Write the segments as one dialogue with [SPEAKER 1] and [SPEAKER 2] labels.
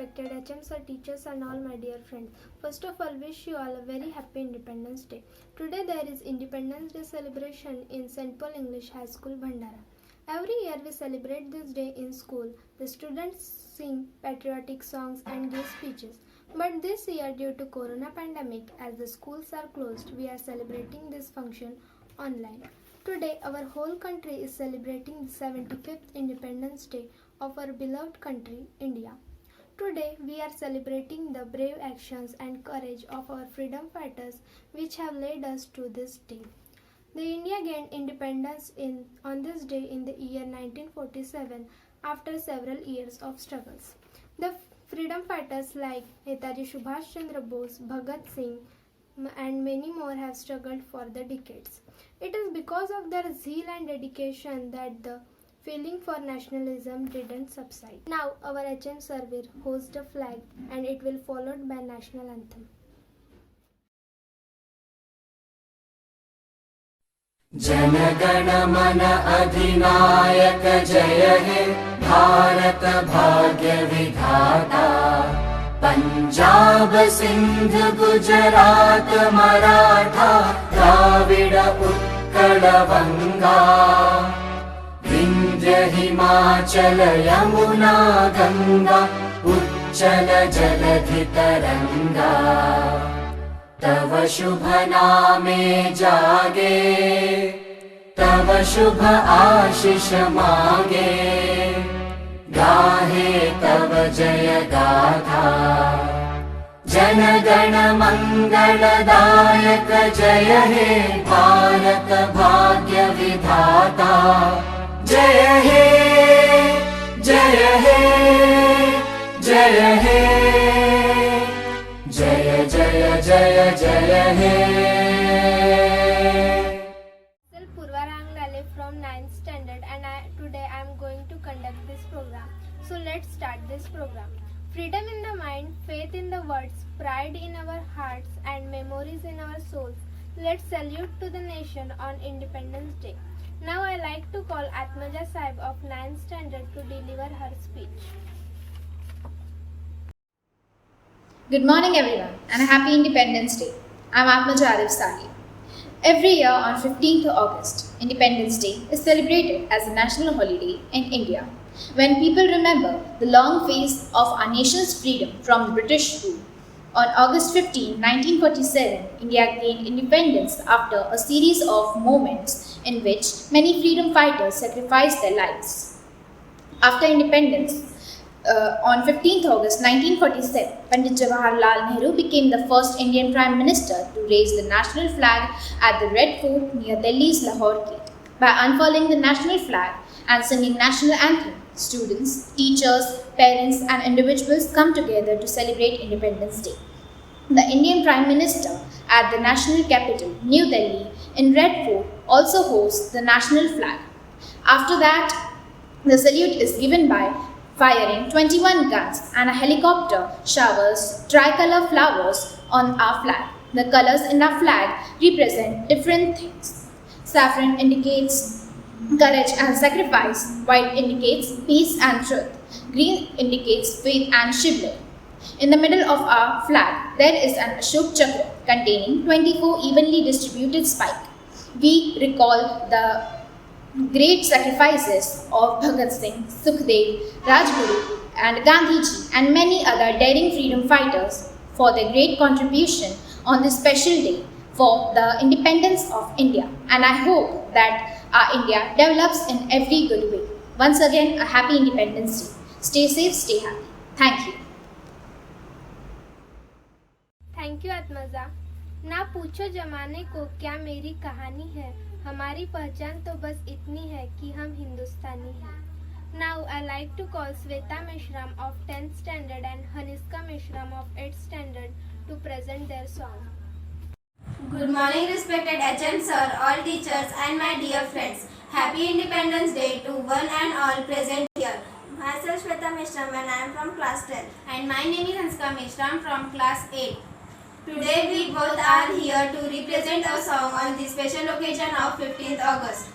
[SPEAKER 1] respected HM sir, teachers and all my dear friends. First of all, wish you all a very happy Independence Day. Today there is Independence Day celebration in St. Paul English High School, Bhandara. Every year we celebrate this day in school. The students sing patriotic songs and give speeches. But this year, due to Corona pandemic, as the schools are closed, we are celebrating this function online. Today, our whole country is celebrating the 75th Independence Day of our beloved country, India. Today, we are celebrating the brave actions and courage of our freedom fighters which have led us to this day. The India gained independence on this day in the year 1947 after several years of struggles. The freedom fighters like Netaji Subhash Chandra Bose, Bhagat Singh, and many more have struggled for the decades. It is because of their zeal and dedication that the feeling for nationalism didn't subside. Now our HM sir will host a flag and it will followed by national anthem.
[SPEAKER 2] Jana Gana मन अधिनायक जय हे भारत भाग्य विधाता पंजाब सिंध गुजरात मराठा द्राविड उत्कल बंगा विंध्य हिमाचल यमुना गंगा उच्चल जलधि तरंगा तव शुभ नामे जागे तव शुभ आशीष मागे गाहे तव जय गाथा जन गण मंगलदायक जय हे भारत भाग्य विधाता जय हे जय हे जय हे जय जय जय जय हे
[SPEAKER 1] Purva Rangale from 9th standard and today I am going to conduct this program. So let's start this program. Freedom in the mind, faith in the words, pride in our hearts and memories in our souls. Let's salute to the nation on Independence Day. Now I like to call Atmaja Saib of 9th standard to deliver her speech.
[SPEAKER 3] Good morning everyone and a happy Independence Day. I am Atmaja Arif Sahi. Every year on 15th August, Independence Day is celebrated as a national holiday in India when people remember the long phase of our nation's freedom from the British rule. On August 15, 1947, India gained independence after a series of moments in which many freedom fighters sacrificed their lives. After independence, on 15th August 1947, Pandit Jawaharlal Nehru became the first Indian Prime Minister to raise the national flag at the Red Fort near Delhi's Lahore Gate. By unfurling the national flag and singing national anthem, students, teachers, parents and individuals come together to celebrate Independence Day. The Indian Prime Minister at the national capital, New Delhi, in Red Fort also hosts the national flag. After that, the salute is given by firing 21 guns and a helicopter showers tricolor flowers on our flag. The colors in our flag represent different things. Saffron indicates courage and sacrifice, white indicates peace and truth, green indicates faith and chivalry. In the middle of our flag, there is an Ashok Chakra containing 24 evenly distributed spikes. We recall the great sacrifices of Bhagat Singh, Sukhdev, Rajguru and Gandhiji and many other daring freedom fighters for their great contribution on this special day for the independence of India. And I hope that our India develops in every good way. Once again, a happy Independence Day. Stay safe, stay happy. Thank you.
[SPEAKER 1] Thank you आत्मजा. ना पूछो जमाने को क्या मेरी कहानी है, हमारी पहचान तो बस इतनी है कि हम हिंदुस्तानी हैं. Now I like to call Sweta Meshram of 10th standard and Haniska Meshram of 8th standard to present their song.
[SPEAKER 4] Good morning respected HM sir, all teachers and my dear friends. Happy Independence Day to one and all present here. Myself Sweta Meshram and I am from class 10. And my name is Haniska Meshram from class 8. Today we both are here to represent a song on the special occasion of 15th August.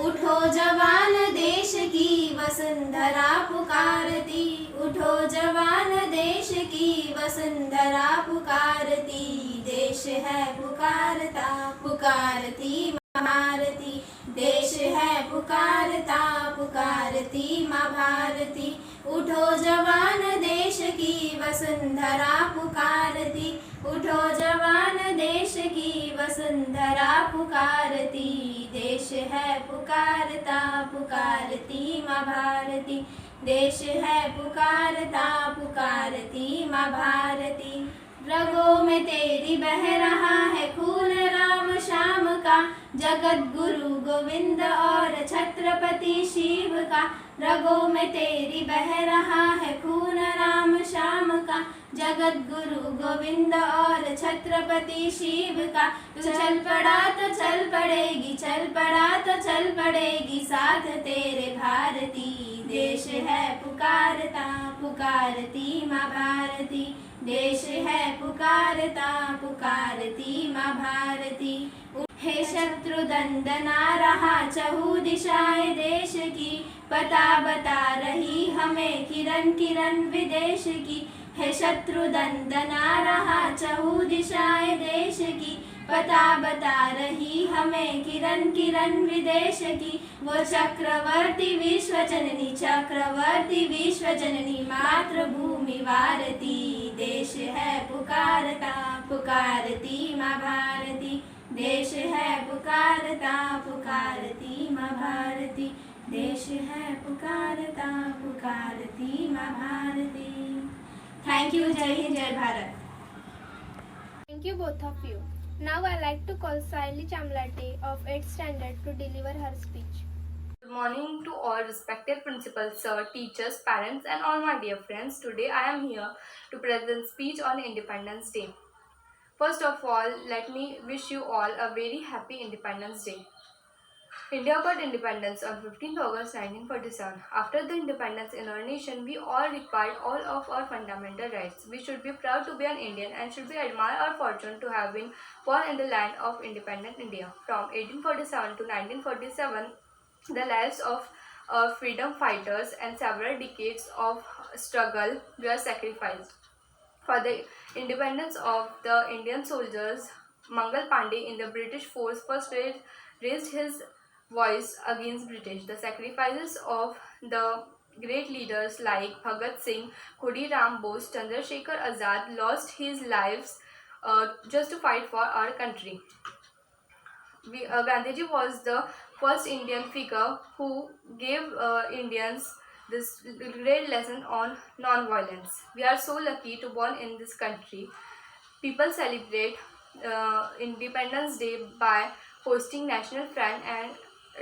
[SPEAKER 4] उठो जवान देश की वसुंधरा पुकारती, उठो जवान देश की वसुंधरा पुकारती, देश है पुकारता पुकारती माँ भारती, देश है पुकारता पुकारती माँ भारती, उठो जवान देश की वसुंधरा पुकारती, उठो जवान देश की वसुंधरा पुकारती, देश है पुकारता पुकारती माँ भारती, देश है पुकारता पुकारती माँ भारती, रगों में तेरी बह रहा है खून राम श्याम का, जगत गुरु गोविंद और छत्रपति शिव का, रगों में तेरी बह रहा है खून राम श्याम का, जगत गुरु गोविंद और छत्रपति शिव का, तू चल पड़ा तो चल पड़ेगी, चल पड़ा तो चल पड़ेगी साथ तेरे भारती, देश है पुकारता पुकारती माँ भारती, देश है पुकारता पुकारती माँ भारती, हे शत्रु दंदना रहा चहु दिशाएं देश की, पता बता रही हमें किरण किरण विदेश की, हे शत्रु दंदना रहा चहु दिशाएं देश की, पता बता रही हमें किरण किरण विदेश की, वो चक्रवर्ती विश्व जननी, चक्रवर्ती विश्व जननी मातृभूमि भारती, देश है पुकारता पुकारती माँ भारती, देश है पुकारता पुकारती माँ भारती, देश है पुकारता पुकारती माँ भारती। Thank you. जय हिंद जय Bharat.
[SPEAKER 1] Thank you both of you. Now I like to call Saili Chamlate of 8th standard to deliver her speech.
[SPEAKER 5] Good morning to all respected principals, sir, teachers, parents and all my dear friends. Today I am here to present speech on Independence Day. First of all, let me wish you all a very happy Independence Day. India got independence on 15th August 1947. After the independence in our nation, we all required all of our fundamental rights. We should be proud to be an Indian and should be admire our fortune to have been born in the land of independent India. From 1847 to 1947, the lives of freedom fighters and several decades of struggle were sacrificed. For the independence of the Indian soldiers, Mangal Pandey in the British force first raised his voice against British. The sacrifices of the great leaders like Bhagat Singh, Khudiram Bose, Chandrasekhar Azad lost his lives just to fight for our country. Gandhiji was the first Indian figure who gave Indians this great lesson on non-violence. We are so lucky to born in this country. People celebrate Independence Day by hosting national flag and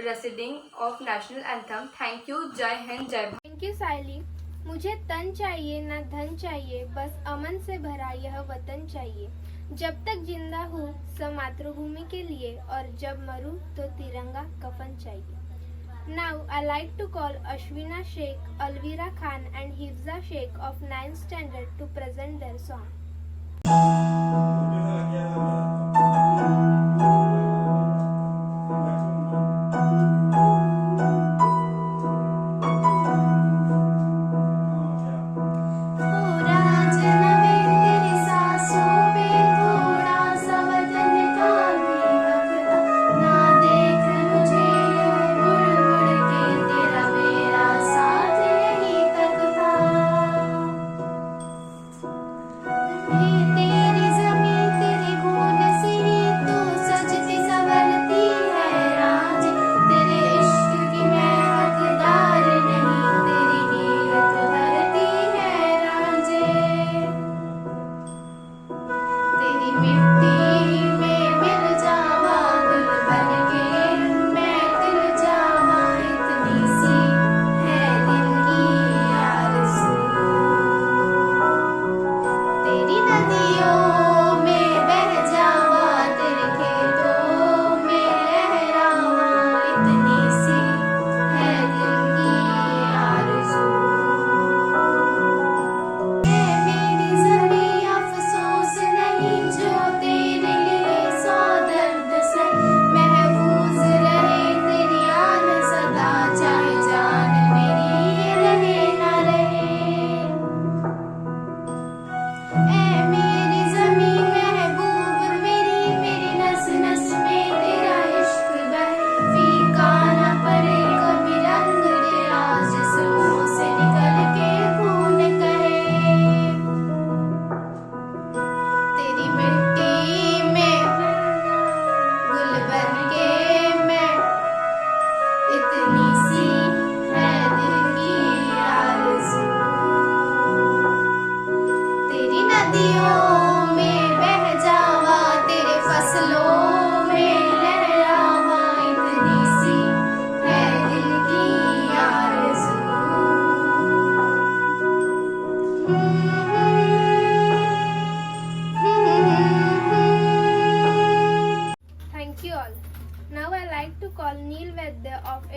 [SPEAKER 5] reciting of national anthem. Thank you. Jai Hind, Jai Bharat.
[SPEAKER 1] Thank you साइली। मुझे तन चाहिए ना धन चाहिए, बस अमन से भरा यह वतन चाहिए। जब तक जिंदा हूँ सब मातृभूमि के लिए, और जब मरूँ तो तिरंगा कफन चाहिए। Now I like to call Ashwina Sheikh, Alvira Khan and Hifza Sheikh of 9th standard to present their song.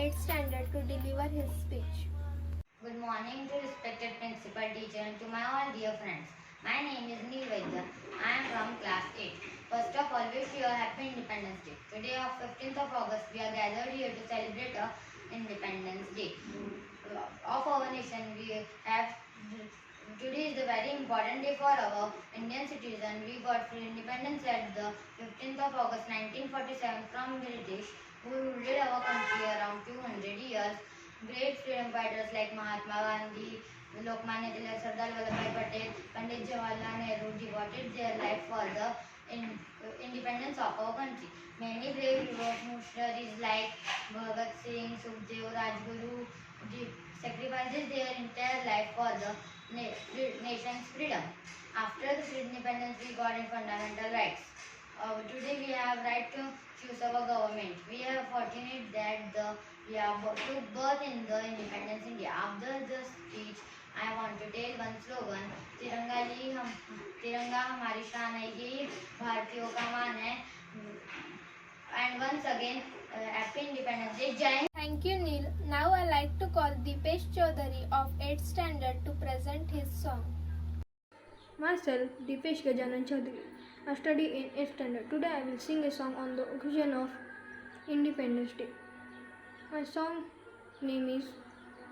[SPEAKER 1] 8th standard to deliver his speech.
[SPEAKER 6] Good morning to respected principal, teacher and to my all dear friends. My name is Neil Vaidya. I am from class 8. First of all, wish you a happy Independence Day. Today, on 15th of August, we are gathered here to celebrate our Independence Day of our nation. Today is a very important day for our Indian citizen. We got free independence at the 15th of August 1947 from British, who ruled our country around 200 years. Great freedom fighters like Mahatma Gandhi, Lokmanya Tilak, Sardar Vallabhbhai Patel, Pandit Jawaharlal Nehru devoted their life for the independence of our country. Many brave revolutionaries like Bhagat Singh, Sukhdev, Rajguru sacrificed their entire life for the nation's freedom. After the independence, we got in fundamental rights. Today we have right to choose our government. We are fortunate that we are took birth in the independence India. After the speech, I want to tell one slogan: तिरंगा हमारी शान है, ये भारतीयों का मान है. And once again, happy Independence Day. Jai Hind.
[SPEAKER 1] Thank you, Neil. Now I like to call Dipesh Chaudhary of 8th standard to present his song.
[SPEAKER 7] Myself, Dipesh Gajanan Chaudhary. I study in 8th standard. Today I will sing a song on the occasion of Independence Day. My song name is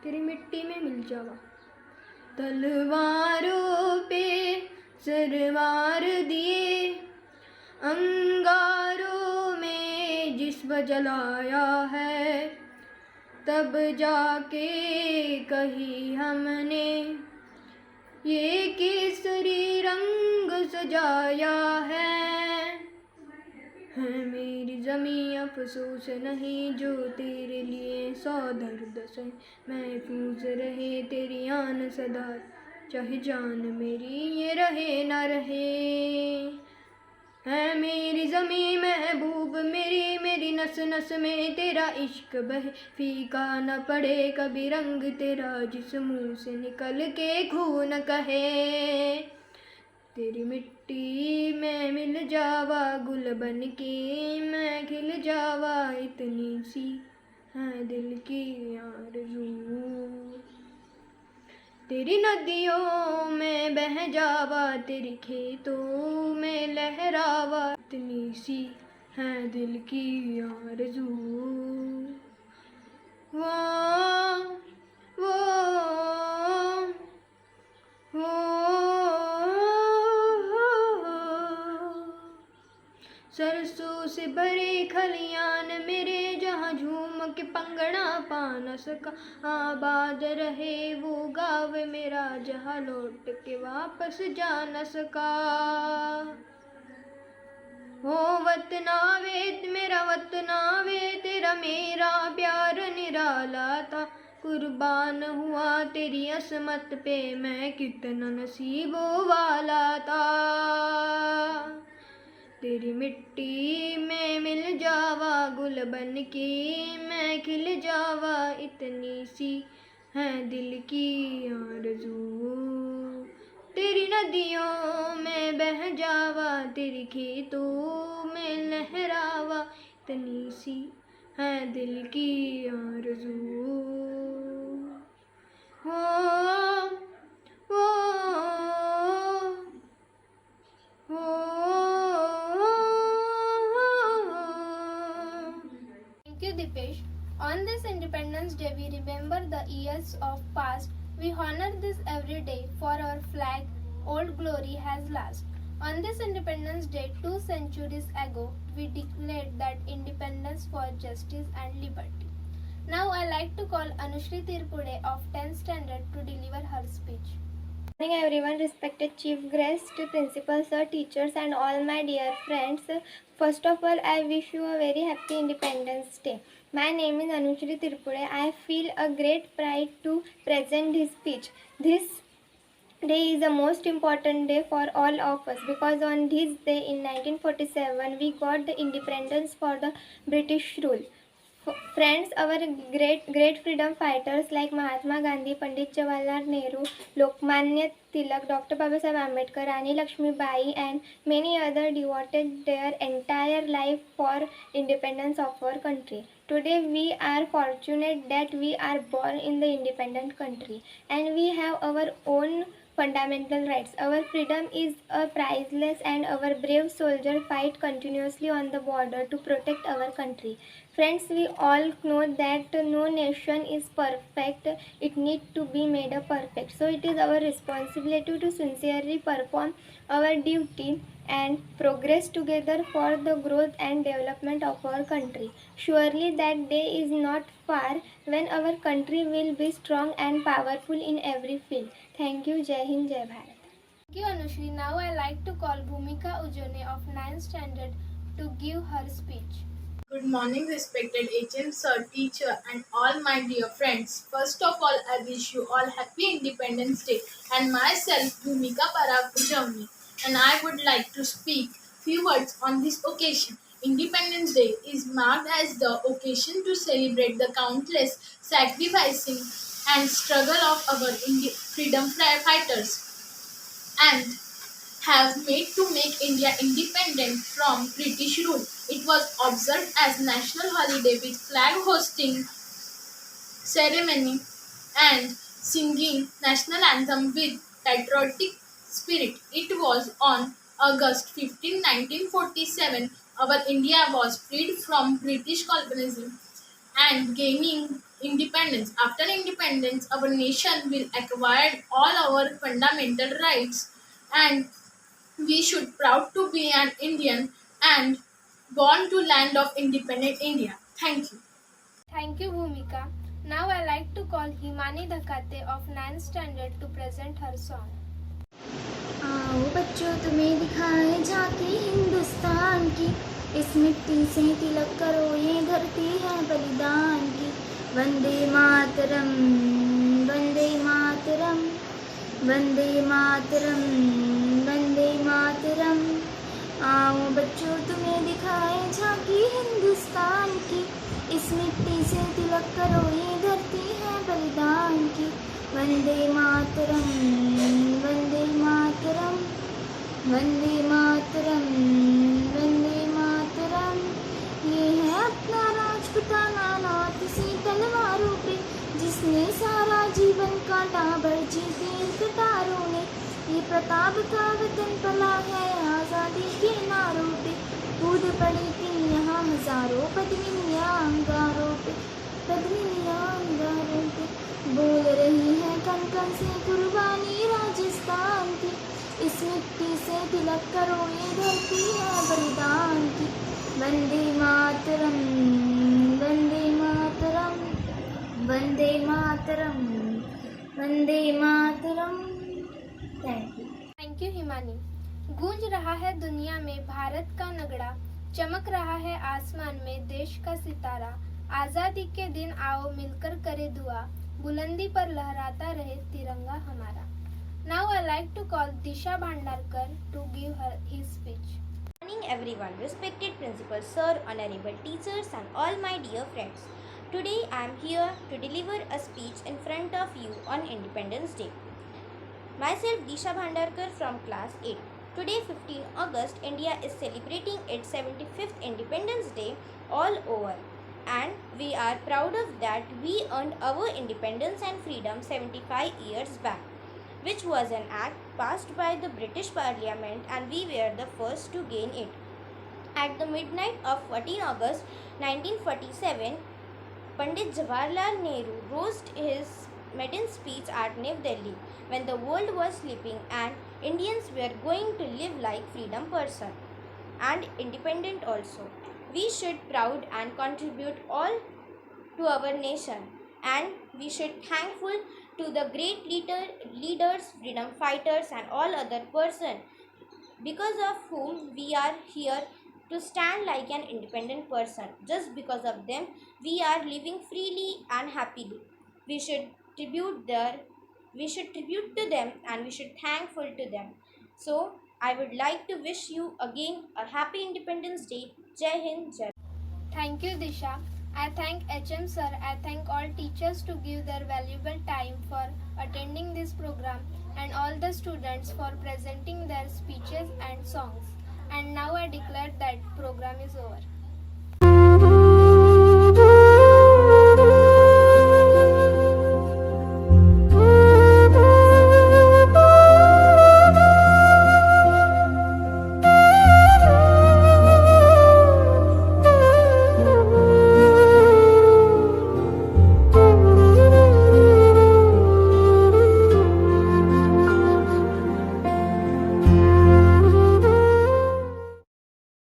[SPEAKER 7] तेरी मिट्टी में मिल जावा. तलवारों पे सरवार दिए, अंगारों में जिस्म जलाया है, तब जाके कही हमने ये केसरी रंग सजाया है मेरी ज़मीं अफसोस नहीं जो तेरे लिए 100 दर्द से महफूज रहे तेरी आन सदा, चाहे जान मेरी ये रहे ना रहे. है मेरी ज़मीं महबूब मेरी नस नस में तेरा इश्क बहे, फीका न पड़े कभी रंग तेरा जिस मुँह से निकल के खून कहे. तेरी मिट्टी में मिल जावा गुल बन के मैं खिल जावा, इतनी सी है दिल की आरज़ू. तेरी नदियों में बह जावा, तेरी खेतों में लहरावा, इतनी सी है दिल की आरज़ू. वो सरसों से भरे खलियान मेरे, जहाँ झूम के पंगड़ा पा न सका, आबाद रहे वो गाँव मेरा जहाँ लौट के वापस जा न सका. हो वतनावे मेरा वतनावे तेरा मेरा प्यार निराला था, कुर्बान हुआ तेरी असमत पे मैं कितना नसीबों वाला था. तेरी मिट्टी में मिल जावा गुल बन के मैं खिल जावा, इतनी सी है दिल की आरज़ू. तेरी नदियों में बह जावा, तेरी खेतों में लहरावा, इतनी सी है दिल की आरज़ू.
[SPEAKER 1] Dipesh. On this Independence Day, we remember the years of past. We honor this every day, for our flag, old glory has last. On this Independence Day, 2 centuries ago, we declared that independence for justice and liberty. Now I like to call Anushri Tirpude of 10th standard to deliver her speech.
[SPEAKER 8] Good morning everyone, respected chief guest, principal sir, teachers and all my dear friends. First of all, I wish you a very happy Independence Day. My name is Anushri Tirpude. I feel a great pride to present this speech. This day is the most important day for all of us because on this day in 1947 we got the independence for the British rule. Friends, our great freedom fighters like Mahatma Gandhi, Pandit Jawaharlal Nehru, Lokmanya Tilak, Dr. Babasaheb Ambedkar, Rani Lakshmibai, and many others devoted their entire life for independence of our country. Today we are fortunate that we are born in the independent country and we have our own fundamental rights. Our freedom is priceless and our brave soldiers fight continuously on the border to protect our country. Friends, we all know that no nation is perfect. It needs to be made up perfect. So it is our responsibility to sincerely perform our duty and progress together for the growth and development of our country. Surely that day is not far when our country will be strong and powerful in every field. Thank you. Jai Hind, Jai Bharat.
[SPEAKER 1] Thank you, Anushri. Now I like to call Bhumika Ujone of 9th standard to give her speech.
[SPEAKER 9] Good morning, respected HM sir, teacher, and all my dear friends. First of all, I wish you all happy Independence Day and myself, Bhumika Parab Ujavni, and I would like to speak few words on this occasion. Independence Day is marked as the occasion to celebrate the countless sacrificing and struggle of our freedom fighters and have made to make India independent from British rule. It was observed as national holiday with flag hosting ceremony and singing national anthem with patriotic spirit. It was on August 15, 1947, our India was freed from British colonialism and gaining independence. After independence, our nation will acquire all our fundamental rights and we should proud to be an Indian and born to land of independent India. Thank you.
[SPEAKER 1] Thank you, Bhumika. Now I like to call Himani Dhakate of 9th standard to present her song.
[SPEAKER 10] आओ बच्चों तुम्हें दिखाए झांकी हिंदुस्तान की, इस मिट्टी से तिलक करो ये धरती है बलिदान की। वंदे मातरम, वंदे मातरम, वंदे मातरम, वंदे मातरम। आओ बच्चों तुम्हें दिखाए झांकी हिंदुस्तान की, इस मिट्टी से तिलक करो ये धरती है बलिदान की। वंदे मातरम, वंदे मातरम, वंदे मातरम, वंदे मातरम। ये है अपना राजपुताना नाथ सी तलवारों पे, जिसने सारा जीवन काटा बरछी तीर कटारों ने। ये प्रताप का वतन पला है आज़ादी के नारों पे, कूद पड़ी थी यहाँ हजारों पद्मिनियाँ अंगारों पे, पद्मिनियाँ अंगारों पे। बोल रही है कन कन से कुर्बानी राजस्थान की, इस मिट्टी से तिलक करो ये धरती है बलिदान की। वंदे मातरम, वंदे मातरम, वंदे मातरम, वंदे मातरम। Thank you.
[SPEAKER 1] Thank you Himani. गूंज रहा है दुनिया में भारत का नगड़ा, चमक रहा है आसमान में देश का सितारा। आज़ादी के दिन आओ मिलकर करे दुआ, बुलंदी पर लहराता रहे तिरंगा हमारा। Now I like to call Disha Bhandarkar to give her his speech.
[SPEAKER 11] Good morning everyone, respected principal sir, honorable teachers and all my dear friends. Today I am here to deliver a speech in front of you on Independence Day. Myself Disha Bhandarkar from class 8. Today 15 August, India is celebrating its 75th Independence Day all over. And we are proud of that we earned our independence and freedom 75 years back, which was an act passed by the British Parliament and we were the first to gain it. At the midnight of 14 August 1947, Pandit Jawaharlal Nehru rose his maiden speech at New Delhi when the world was sleeping and Indians were going to live like freedom person and independent also. We should proud and contribute all to our nation and we should thankful to the great leaders, freedom fighters and all other person because of whom we are here to stand like an independent person. Just because of them we are living freely and happily. We should tribute to them and we should thankful to them. So I would like to wish you again a happy Independence Day. Jai Hind, Jai.
[SPEAKER 1] Thank you, Disha. I thank HM sir, I thank all teachers to give their valuable time for attending this program and all the students for presenting their speeches and songs. And now I declare that program is over.